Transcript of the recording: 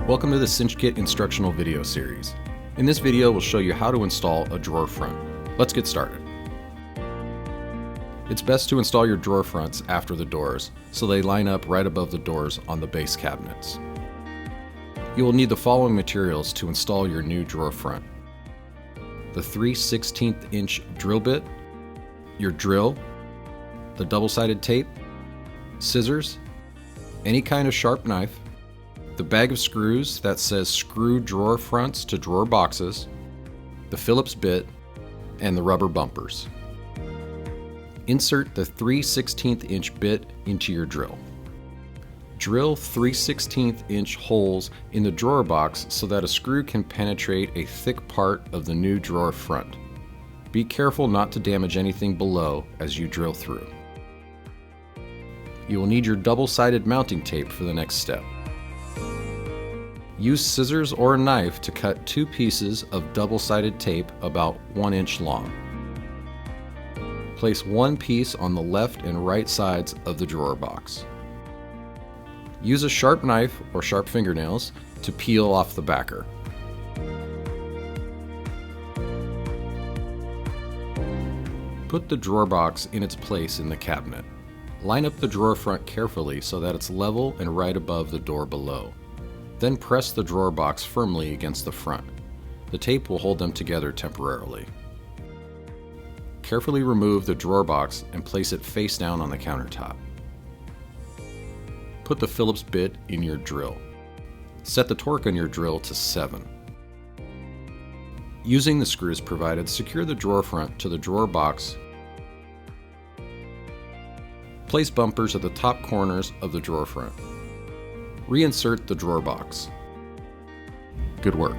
Welcome to the CinchKit instructional video series. In this video, we'll show you how to install a drawer front. Let's get started. It's best to install your drawer fronts after the doors, so they line up right above the doors on the base cabinets. You will need the following materials to install your new drawer front: the 3/16 inch drill bit, your drill, the double-sided tape, scissors, any kind of sharp knife, the bag of screws that says screw drawer fronts to drawer boxes, the Phillips bit, and the rubber bumpers. Insert the 3/16 inch bit into your drill. Drill 3/16 inch holes in the drawer box so that a screw can penetrate a thick part of the new drawer front. Be careful not to damage anything below as you drill through. You will need your double-sided mounting tape for the next step. Use scissors or a knife to cut 2 pieces of double-sided tape about 1 inch long. Place 1 piece on the left and right sides of the drawer box. Use a sharp knife or sharp fingernails to peel off the backer. Put the drawer box in its place in the cabinet. Line up the drawer front carefully so that it's level and right above the door below. Then press the drawer box firmly against the front. The tape will hold them together temporarily. Carefully remove the drawer box and place it face down on the countertop. Put the Phillips bit in your drill. Set the torque on your drill to 7. Using the screws provided, secure the drawer front to the drawer box. Place bumpers at the top corners of the drawer front. Reinsert the drawer box. Good work.